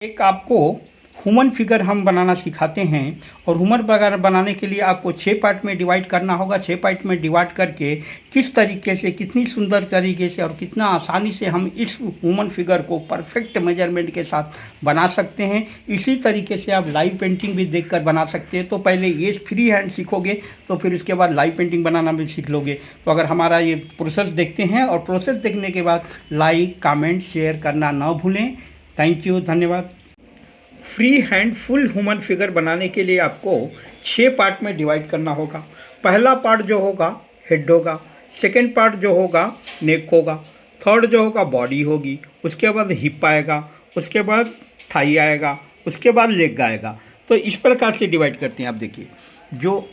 एक आपको human figure हम बनाना सिखाते हैं और ह्यूमन फिगर बनाने के लिए आपको 6 पार्ट में डिवाइड करना होगा। 6 पार्ट में डिवाइड करके किस तरीके से, कितनी सुंदर तरीके से और कितना आसानी से हम इस ह्यूमन फिगर को परफेक्ट मेजरमेंट के साथ बना सकते हैं। इसी तरीके से आप लाइव पेंटिंग भी देखकर बना सकते हैं। तो पहले ये फ्री हैंड सीखोगे तो फिर उसके बाद लाइव पेंटिंग बनाना भी सीख लोगे। तो अगर हमारा ये प्रोसेस देखते हैं और प्रोसेस देखने के बाद लाइक, कमेंट, शेयर करना ना भूलें। थैंक यू, धन्यवाद। Free hand full human figure बनाने के लिए आपको 6 पार्ट में डिवाइड करना होगा। पहला पार्ट जो होगा हेड होगा, सेकेंड पार्ट जो होगा नेक होगा, थर्ड जो होगा बॉडी होगी, उसके बाद हिप आएगा, उसके बाद थाई आएगा, उसके बाद लेग आएगा। तो इस प्रकार से डिवाइड करते हैं। आप देखिए, जो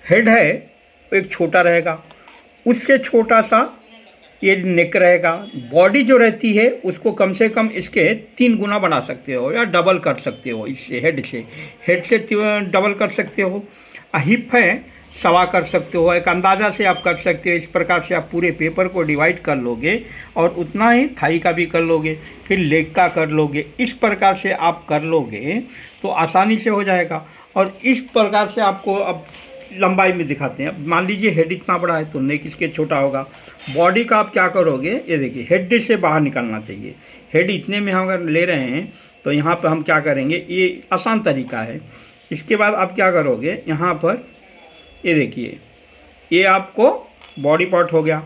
हेड है वो एक छोटा रहेगा, उससे छोटा सा ये नेक रहेगा। बॉडी जो रहती है उसको कम से कम इसके 3 गुना बना सकते हो या डबल कर सकते हो। इससे हेड से डबल कर सकते हो। हिप है सवा कर सकते हो। एक अंदाज़ा से आप कर सकते हो। इस प्रकार से आप पूरे पेपर को डिवाइड कर लोगे और उतना ही थाई का भी कर लोगे, फिर लेग का कर लोगे। इस प्रकार से आप कर लोगे तो आसानी से हो जाएगा। और इस प्रकार से आपको अब लंबाई में दिखाते हैं। मान लीजिए हेड इतना बड़ा है तो नेक इसके छोटा होगा। बॉडी का आप क्या करोगे, ये देखिए हेड से बाहर निकलना चाहिए। हेड इतने में हम अगर ले रहे हैं तो यहाँ पर हम क्या करेंगे, ये आसान तरीका है। इसके बाद आप क्या करोगे, यहाँ पर ये देखिए, ये आपको बॉडी पार्ट हो गया।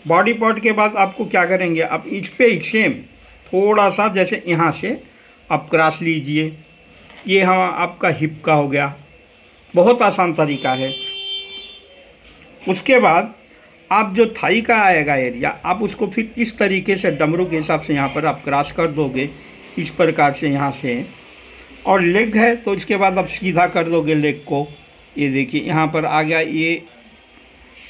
बॉडी पार्ट के बाद आपको क्या करेंगे, आप इस पे सेम थोड़ा सा जैसे यहाँ से आप क्रॉस लीजिए। ये हम आपका हिप का हो गया। बहुत आसान तरीका है। उसके बाद आप जो थाई का आएगा एरिया, आप उसको फिर इस तरीके से डमरू के हिसाब से यहाँ पर आप क्रॉस कर दोगे, इस प्रकार से यहाँ से। और लेग है तो इसके बाद आप सीधा कर दोगे लेग को। ये देखिए यहाँ पर आ गया, ये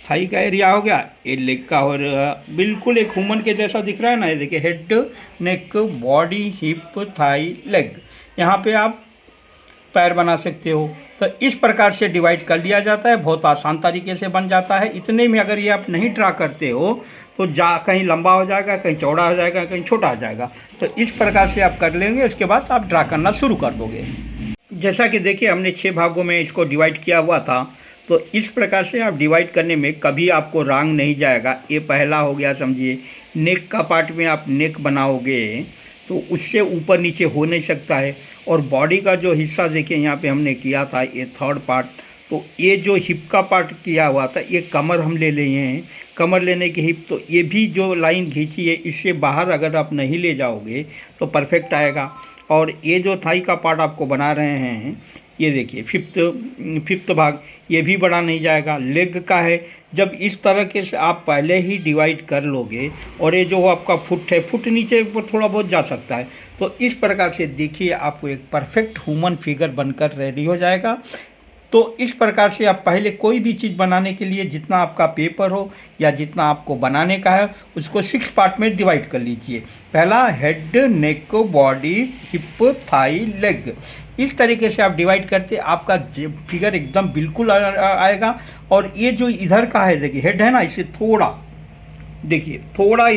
थाई का एरिया हो गया, ये लेग का हो रहा, बिल्कुल एक ह्यूमन के जैसा दिख रहा है ना। ये देखिए हेड, नेक, बॉडी, हिप, थाई, लेग। यहाँ पे आप पैर बना सकते हो। तो इस प्रकार से डिवाइड कर लिया जाता है। बहुत आसान तरीके से बन जाता है। इतने में अगर ये आप नहीं ड्रा करते हो तो कहीं लंबा हो जाएगा, कहीं चौड़ा हो जाएगा, कहीं छोटा हो जाएगा। तो इस प्रकार से आप कर लेंगे, उसके बाद आप ड्रा करना शुरू कर दोगे। जैसा कि देखिए हमने 6 भागों में इसको डिवाइड किया हुआ था। तो इस प्रकार से आप डिवाइड करने में कभी आपको रॉन्ग नहीं जाएगा। ये पहला हो गया, समझिए। नेक का पार्ट में आप नेक बनाओगे तो उससे ऊपर नीचे हो नहीं सकता है। और बॉडी का जो हिस्सा देखिए यहाँ पे हमने किया था, ये थर्ड पार्ट। तो ये जो हिप का पार्ट किया हुआ था, ये कमर हम ले लिए हैं। कमर लेने की हिप, तो ये भी जो लाइन खींची है इससे बाहर अगर आप नहीं ले जाओगे तो परफेक्ट आएगा। और ये जो थाई का पार्ट आपको बना रहे हैं, ये देखिए फिफ्थ भाग, ये भी बड़ा नहीं जाएगा। लेग का है, जब इस तरह के से आप पहले ही डिवाइड कर लोगे। और ये जो आपका फुट है, फुट नीचे ऊपर थोड़ा बहुत जा सकता है। तो इस प्रकार से देखिए आपको एक परफेक्ट ह्यूमन फिगर बनकर रेडी हो जाएगा। तो इस प्रकार से आप पहले कोई भी चीज़ बनाने के लिए जितना आपका पेपर हो या जितना आपको बनाने का है उसको 6 पार्ट में डिवाइड कर लीजिए। पहला हेड, नेक, बॉडी, हिप, थाई, लेग। इस तरीके से आप डिवाइड करते आपका फिगर एकदम बिल्कुल आएगा। और ये जो इधर का है, देखिए हेड है ना, इसे थोड़ा देखिए, थोड़ा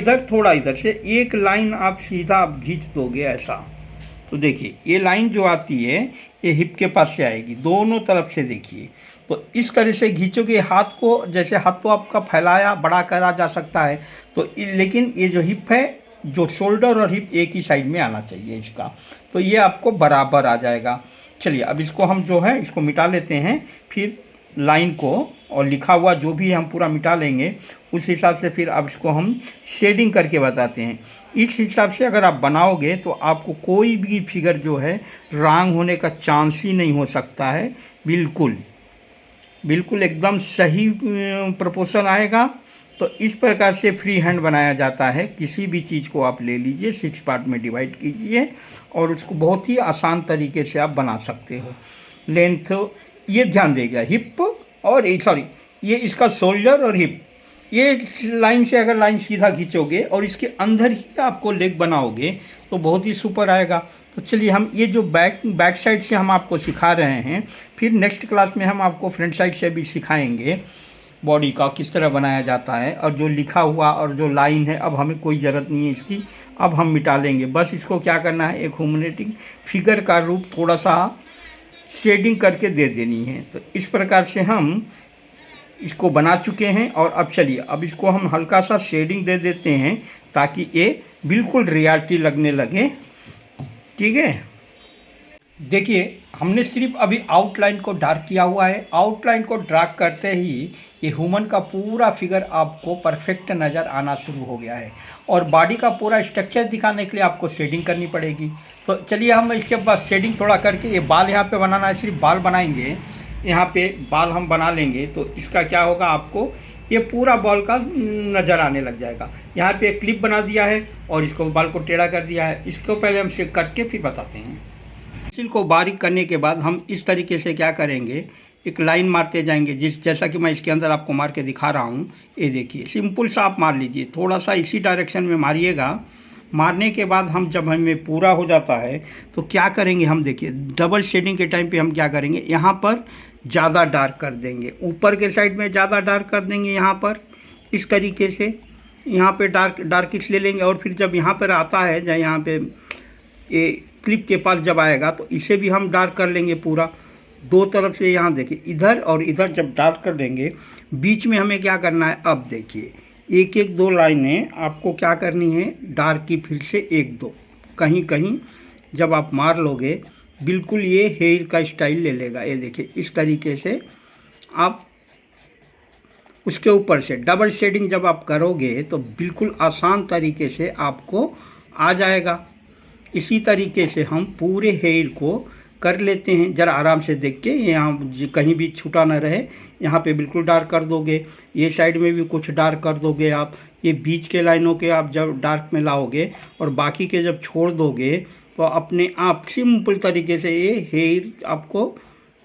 इधर से एक लाइन आप सीधा आप खींच दोगे ऐसा। तो देखिए ये लाइन जो आती है ये हिप के पास से आएगी, दोनों तरफ से देखिए। तो इस तरह से खींचोगे हाथ को, जैसे हाथ तो आपका फैलाया बड़ा करा जा सकता है। तो लेकिन ये जो हिप है, जो शोल्डर और हिप एक ही साइड में आना चाहिए इसका। तो ये आपको बराबर आ जाएगा। चलिए अब इसको हम जो है इसको मिटा लेते हैं। फिर लाइन को और लिखा हुआ जो भी हम पूरा मिटा लेंगे। उस हिसाब से फिर अब इसको हम शेडिंग करके बताते हैं। इस हिसाब से अगर आप बनाओगे तो आपको कोई भी फिगर जो है रॉन्ग होने का चांस ही नहीं हो सकता है। बिल्कुल एकदम सही प्रोपोर्शन आएगा। तो इस प्रकार से फ्री हैंड बनाया जाता है। किसी भी चीज़ को आप ले लीजिए, 6 पार्ट में डिवाइड कीजिए और उसको बहुत ही आसान तरीके से आप बना सकते हो। लेंथ ये ध्यान देगा, हिप और ये इसका शोल्डर और हिप, ये लाइन से अगर लाइन सीधा खींचोगे और इसके अंदर ही आपको लेग बनाओगे तो बहुत ही सुपर आएगा। तो चलिए हम ये जो बैक साइड से हम आपको सिखा रहे हैं, फिर नेक्स्ट क्लास में हम आपको फ्रंट साइड से भी सिखाएंगे। बॉडी का किस तरह बनाया जाता है, और जो लिखा हुआ और जो लाइन है अब हमें कोई ज़रूरत नहीं है इसकी, अब हम मिटा लेंगे। बस इसको क्या करना है, एक ह्यूमैनिटी फिगर का रूप थोड़ा सा शेडिंग करके दे देनी है। तो इस प्रकार से हम इसको बना चुके हैं। और अब चलिए, अब इसको हम हल्का सा शेडिंग दे देते हैं ताकि ये बिल्कुल रियलिटी लगने लगे। ठीक है, देखिए हमने सिर्फ अभी आउटलाइन को डार्क किया हुआ है। आउटलाइन को डार्क करते ही ये ह्यूमन का पूरा फिगर आपको परफेक्ट नज़र आना शुरू हो गया है। और बॉडी का पूरा स्ट्रक्चर दिखाने के लिए आपको शेडिंग करनी पड़ेगी। तो चलिए हम इसके बाद शेडिंग थोड़ा करके, ये बाल यहाँ पे बनाना है, सिर्फ बाल बनाएंगे, यहाँ पे बाल हम बना लेंगे। तो इसका क्या होगा, आपको ये पूरा बाल का नज़र आने लग जाएगा। यहाँ पे एक क्लिप बना दिया है और इसको बाल को टेढ़ा कर दिया है। इसको पहले हम शेक करके फिर बताते हैं। पेंसिल को बारीक करने के बाद हम इस तरीके से क्या करेंगे, एक लाइन मारते जाएंगे, जैसा कि मैं इसके अंदर आपको मार के दिखा रहा हूँ। ये देखिए, सिंपल सा आप मार लीजिए, थोड़ा सा इसी डायरेक्शन में मारिएगा। मारने के बाद हम जब हमें पूरा हो जाता है तो क्या करेंगे, हम देखिए डबल शेडिंग के टाइम पे हम क्या करेंगे, यहाँ पर ज़्यादा डार्क कर देंगे, ऊपर के साइड में ज़्यादा डार्क कर देंगे, यहाँ पर इस तरीके से यहाँ पे डार्किश ले लेंगे। और फिर जब यहाँ पर आता है, जब यहाँ पे ये क्लिप के पास जब आएगा तो इसे भी हम डार्क कर लेंगे पूरा, दो तरफ से। यहाँ देखिए, इधर और इधर जब डार्क कर देंगे, बीच में हमें क्या करना है, अब देखिए एक एक दो लाइनें आपको क्या करनी है, डार्क की फिर से एक दो कहीं कहीं जब आप मार लोगे, बिल्कुल ये हेयर का स्टाइल ले लेगा। ये देखिए, इस तरीके से आप उसके ऊपर से डबल शेडिंग जब आप करोगे तो बिल्कुल आसान तरीके से आपको आ जाएगा। इसी तरीके से हम पूरे हेयर को कर लेते हैं। ज़रा आराम से देख के, यहाँ कहीं भी छूटा ना रहे, यहाँ पे बिल्कुल डार्क कर दोगे, ये साइड में भी कुछ डार्क कर दोगे आप, ये बीच के लाइनों के आप जब डार्क में लाओगे और बाकी के जब छोड़ दोगे तो अपने आप सिंपल तरीके से ये हेयर आपको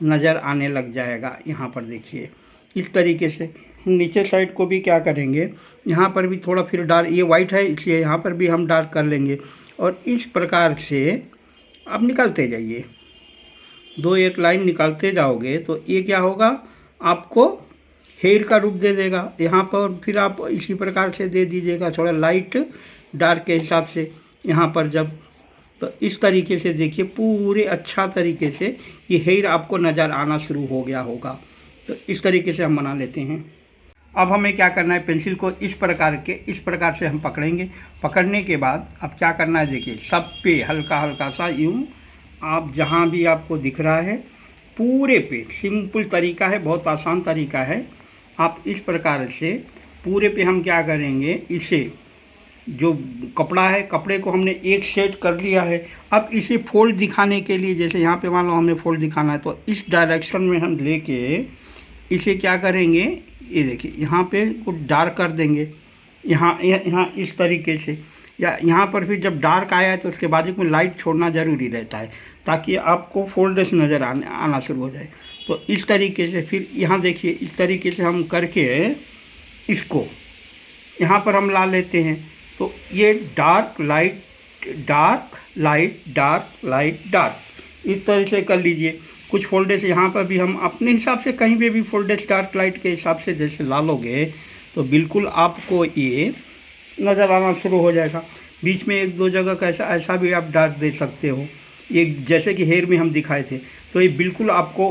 नज़र आने लग जाएगा। यहाँ पर देखिए, इस तरीके से नीचे साइड को भी क्या करेंगे, यहाँ पर भी थोड़ा फिर डार्क, ये वाइट है इसलिए यहाँ पर भी हम डार्क कर लेंगे। और इस प्रकार से आप निकालते जाइए, दो एक लाइन निकालते जाओगे तो ये क्या होगा, आपको हेयर का रूप दे देगा। यहाँ पर फिर आप इसी प्रकार से दे दीजिएगा, थोड़ा लाइट डार्क के हिसाब से यहाँ पर जब, तो इस तरीके से देखिए पूरे अच्छा तरीके से ये हेयर आपको नज़र आना शुरू हो गया होगा। तो इस तरीके से हम बना लेते हैं। अब हमें क्या करना है, पेंसिल को इस प्रकार से हम पकड़ेंगे। पकड़ने के बाद अब क्या करना है, देखिए सब पे हल्का हल्का सा यूँ, आप जहाँ भी आपको दिख रहा है पूरे पे, सिंपल तरीका है, बहुत आसान तरीका है। आप इस प्रकार से पूरे पे हम क्या करेंगे, इसे जो कपड़ा है, कपड़े को हमने एक सेट कर लिया है। अब इसे फोल्ड दिखाने के लिए, जैसे यहाँ पे मान लो हमें फोल्ड दिखाना है, तो इस डायरेक्शन में हम लेके इसे क्या करेंगे, ये देखिए यहाँ पे कुछ डार्क कर देंगे, यहाँ इस तरीके से, या यहाँ पर फिर जब डार्क आया है तो उसके बाजू में लाइट छोड़ना ज़रूरी रहता है ताकि आपको फोल्डेस नज़र आना शुरू हो जाए। तो इस तरीके से फिर यहाँ देखिए, इस तरीके से हम करके इसको यहाँ पर हम ला लेते हैं। तो ये dark light dark light dark light dark, इस तरह से कर लीजिए। कुछ फोल्डेस यहाँ पर भी हम अपने हिसाब से कहीं पे भी फोल्डेस डार्क लाइट के हिसाब से जैसे ला लोगे तो बिल्कुल आपको ये नज़र आना शुरू हो जाएगा। बीच में एक दो जगह का ऐसा भी आप डार्क दे सकते हो, ये जैसे कि हेयर में हम दिखाए थे, तो ये बिल्कुल आपको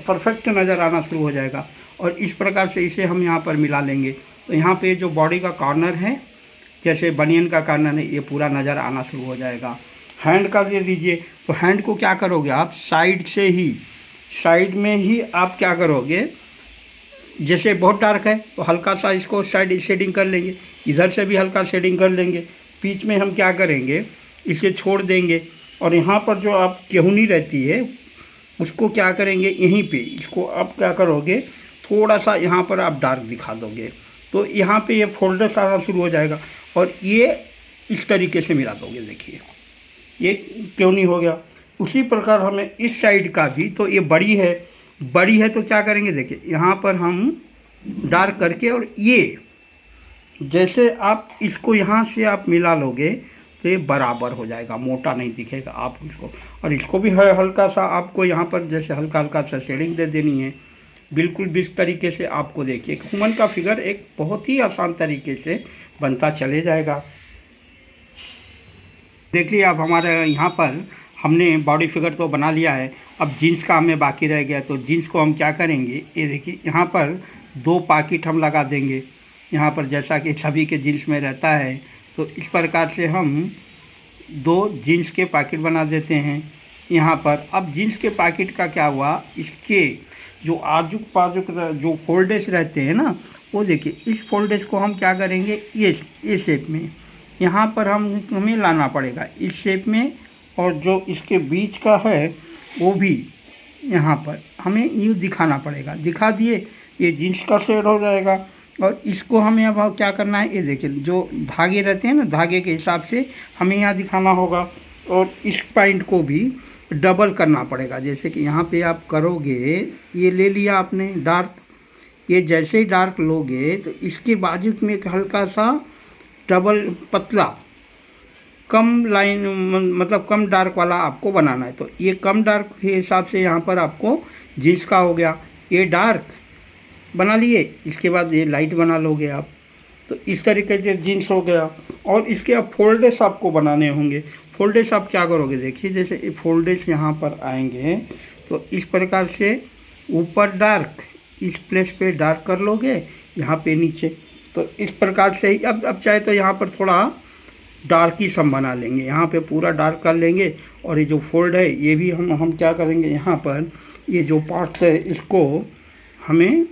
परफेक्ट नज़र आना शुरू हो जाएगा। और इस प्रकार से इसे हम यहाँ पर मिला लेंगे। तो यहाँ पे जो बॉडी का कॉर्नर है, जैसे बनियन का कॉर्नर है, ये पूरा नज़र आना शुरू हो जाएगा। हैंड का दे दीजिए, तो हैंड को क्या करोगे आप, साइड में ही आप क्या करोगे, जैसे बहुत डार्क है तो हल्का सा इसको साइड शेडिंग कर लेंगे, इधर से भी हल्का शेडिंग कर लेंगे। बीच में हम क्या करेंगे, इसे छोड़ देंगे और यहाँ पर जो आप केहूनी रहती है उसको क्या करेंगे, यहीं पे इसको आप क्या करोगे, थोड़ा सा यहाँ पर आप डार्क दिखा दोगे तो यहाँ पे ये फोल्डर्स आना शुरू हो जाएगा और ये इस तरीके से मिला दोगे। देखिए ये क्यों नहीं हो गया। उसी प्रकार हमें इस साइड का भी, तो ये बड़ी है तो क्या करेंगे, देखिए यहाँ पर हम डार्क करके, और ये जैसे आप इसको यहाँ से आप मिला लोगे तो ये बराबर हो जाएगा, मोटा नहीं दिखेगा आप इसको। और इसको भी हल्का सा आपको यहाँ पर जैसे हल्का सा शेडिंग दे देनी है। बिल्कुल जिस तरीके से आपको देखिए ह्यूमन का फिगर एक बहुत ही आसान तरीके से बनता चले जाएगा। देख लिया अब हमारे यहाँ पर हमने बॉडी फिगर तो बना लिया है। अब जीन्स का हमें बाकी रह गया, तो जीन्स को हम क्या करेंगे, ये देखिए यहाँ पर 2 पॉकेट हम लगा देंगे। यहाँ पर जैसा कि सभी के जीन्स में रहता है, तो इस प्रकार से हम 2 जीन्स के पॉकेट बना देते हैं यहाँ पर। अब जीन्स के पॉकेट का क्या हुआ, इसके जो आजुक पाजुक जो फोल्डेज रहते हैं ना, वो देखिए इस फोल्डेज को हम क्या करेंगे, ये शेप में यहाँ पर हमें लाना पड़ेगा इस शेप में, और जो इसके बीच का है वो भी यहाँ पर हमें यूँ दिखाना पड़ेगा। दिखा दिए, ये जीन्स का शेड हो जाएगा। और इसको हमें अब क्या करना है, ये देखिए जो धागे रहते हैं ना, धागे के हिसाब से हमें यहाँ दिखाना होगा। और इस पॉइंट को भी डबल करना पड़ेगा। जैसे कि यहाँ पे आप करोगे, ये ले लिया आपने डार्क, ये जैसे ही डार्क लोगे तो इसके बाजू में एक हल्का सा डबल पतला कम लाइन मतलब कम डार्क वाला आपको बनाना है। तो ये कम डार्क के हिसाब से यहाँ पर आपको जीन्स का हो गया। ये डार्क बना लिए, इसके बाद ये लाइट बना लोगे आप, तो इस तरीके से जीन्स हो गया। और इसके अब फोल्डेस आपको बनाने होंगे। फोल्डेस आप क्या करोगे, देखिए जैसे ये फोल्डेस यहाँ पर आएंगे तो इस प्रकार से ऊपर डार्क, इस प्लेस पे डार्क कर लोगे, यहाँ पे नीचे, तो इस प्रकार से ही अब चाहे तो यहाँ पर थोड़ा डार्क ही सम बना लेंगे, यहाँ पे पूरा डार्क कर लेंगे। और ये जो फोल्ड है ये भी हम क्या करेंगे, यहाँ पर ये जो पार्ट है इसको हमें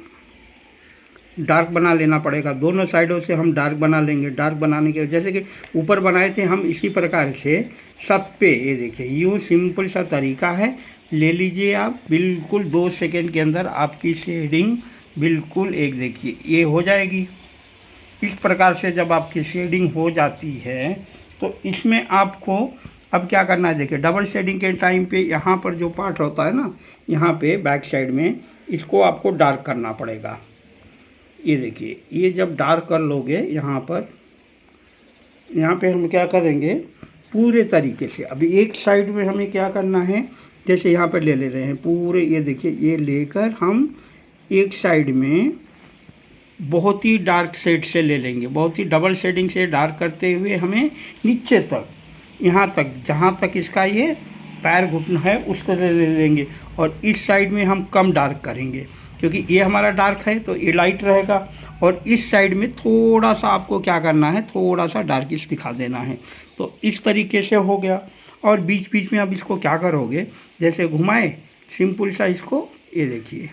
डार्क बना लेना पड़ेगा। दोनों साइडों से हम डार्क बना लेंगे। डार्क बनाने के जैसे कि ऊपर बनाए थे हम, इसी प्रकार से सब पे ये देखिए यूँ सिंपल सा तरीका है। ले लीजिए आप, बिल्कुल 2 सेकेंड के अंदर आपकी शेडिंग बिल्कुल एक देखिए ये हो जाएगी। इस प्रकार से जब आपकी शेडिंग हो जाती है तो इसमें आपको अब क्या करना है, देखिए डबल शेडिंग के टाइम पे यहाँ पर जो पार्ट होता है ना, यहाँ पे बैक साइड में, इसको आपको डार्क करना पड़ेगा। ये देखिए ये जब डार्क कर लोगे यहाँ पे हम क्या करेंगे पूरे तरीके से। अभी एक साइड में हमें क्या करना है, जैसे यहाँ पर ले रहे हैं पूरे, ये देखिए ये लेकर हम एक साइड में बहुत ही डार्क शेड से ले लेंगे। बहुत ही डबल शेडिंग से डार्क करते हुए हमें नीचे तक, यहाँ तक जहाँ तक इसका ये पैर घुटना है उस तरह ले लेंगे। और इस साइड में हम कम डार्क करेंगे, क्योंकि ये हमारा डार्क है तो ये लाइट रहेगा। और इस साइड में थोड़ा सा आपको क्या करना है, थोड़ा सा डार्किश दिखा देना है। तो इस तरीके से हो गया। और बीच बीच में अब इसको क्या करोगे, जैसे घुमाए सिंपल सा इसको, ये देखिए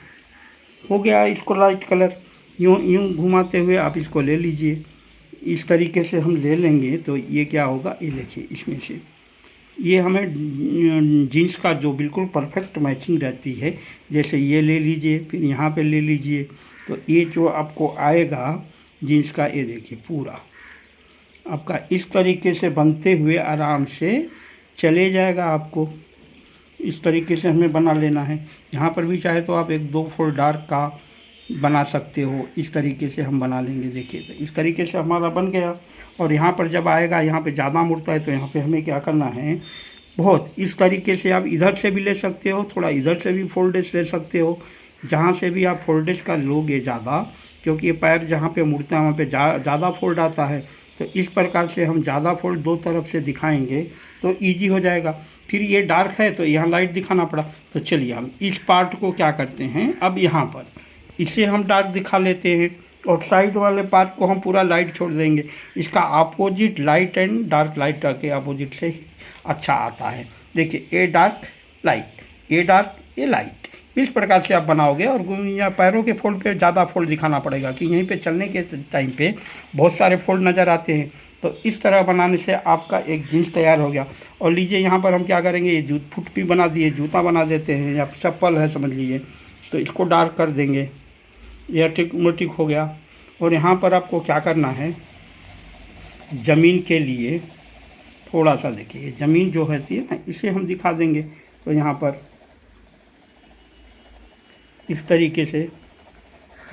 हो गया इसको लाइट कलर। यूँ घुमाते हुए आप इसको ले लीजिए। इस तरीके से हम ले लेंगे तो ये क्या होगा, ये देखिए इसमें से ये हमें जीन्स का जो बिल्कुल परफेक्ट मैचिंग रहती है, जैसे ये ले लीजिए, फिर यहाँ पे ले लीजिए, तो ये जो आपको आएगा जीन्स का, ये देखिए पूरा आपका इस तरीके से बनते हुए आराम से चले जाएगा। आपको इस तरीके से हमें बना लेना है। यहाँ पर भी चाहे तो आप 1-2 फोल्ड डार्क का बना सकते हो। इस तरीके से हम बना लेंगे। देखिए तो इस तरीके से हमारा बन गया। और यहाँ पर जब आएगा, यहाँ पे ज़्यादा मुड़ता है तो यहाँ पे हमें क्या करना है, बहुत इस तरीके से आप इधर से भी ले सकते हो, थोड़ा इधर से भी फोल्डेज ले सकते हो। जहाँ से भी आप फोल्डेज का लोगे ज़्यादा, क्योंकि ये पैर जहाँ पे मुड़ता है वहाँ पे ज़्यादा फोल्ड आता है, तो इस प्रकार से हम ज़्यादा फोल्ड 2 तरफ से दिखाएंगे तो ईजी हो जाएगा। फिर ये डार्क है तो यहाँ लाइट दिखाना पड़ा, तो चलिए हम इस पार्ट को क्या करते हैं, अब यहाँ पर इसे हम डार्क दिखा लेते हैं और साइड वाले पार्ट को हम पूरा लाइट छोड़ देंगे। इसका opposite light and dark light के अपोजिट से ही अच्छा आता है। देखिए ये डार्क लाइट, ये डार्क, ये लाइट, इस प्रकार से आप बनाओगे। और या पैरों के फोल्ड पे ज़्यादा फोल्ड दिखाना पड़ेगा कि यहीं पे चलने के टाइम पे बहुत सारे फोल्ड नज़र आते हैं। तो इस तरह बनाने से आपका एक जीन्स तैयार हो गया। और लीजिए यहाँ पर हम क्या करेंगे, ये फुट भी बना दिए, जूता बना देते हैं या चप्पल है समझ लीजिए, तो इसको डार्क कर देंगे। यह ठीक हो गया। और यहाँ पर आपको क्या करना है, ज़मीन के लिए थोड़ा सा देखिए, ज़मीन जो रहती है ना, इसे हम दिखा देंगे। तो यहाँ पर इस तरीके से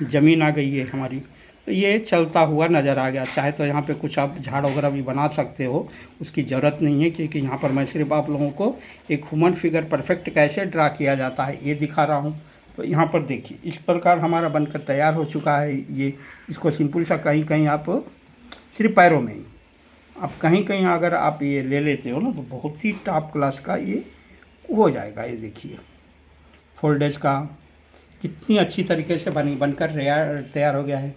ज़मीन आ गई है हमारी, तो ये चलता हुआ नज़र आ गया। चाहे तो यहाँ पे कुछ आप झाड़ वगैरह भी बना सकते हो, उसकी ज़रूरत नहीं है, क्योंकि यहाँ पर मैं सिर्फ आप लोगों को एक ह्यूमन फिगर परफेक्ट कैसे ड्रा किया जाता है ये दिखा रहा हूँ। तो यहाँ पर देखिए इस प्रकार हमारा बनकर तैयार हो चुका है ये। इसको सिंपल सा कहीं कहीं आप सिर्फ पैरों में ही, अब कहीं कहीं अगर आप ये ले लेते हो ना तो बहुत ही टॉप क्लास का ये हो जाएगा। ये देखिए फोल्डेज का कितनी अच्छी तरीके से बनकर तैयार हो गया है।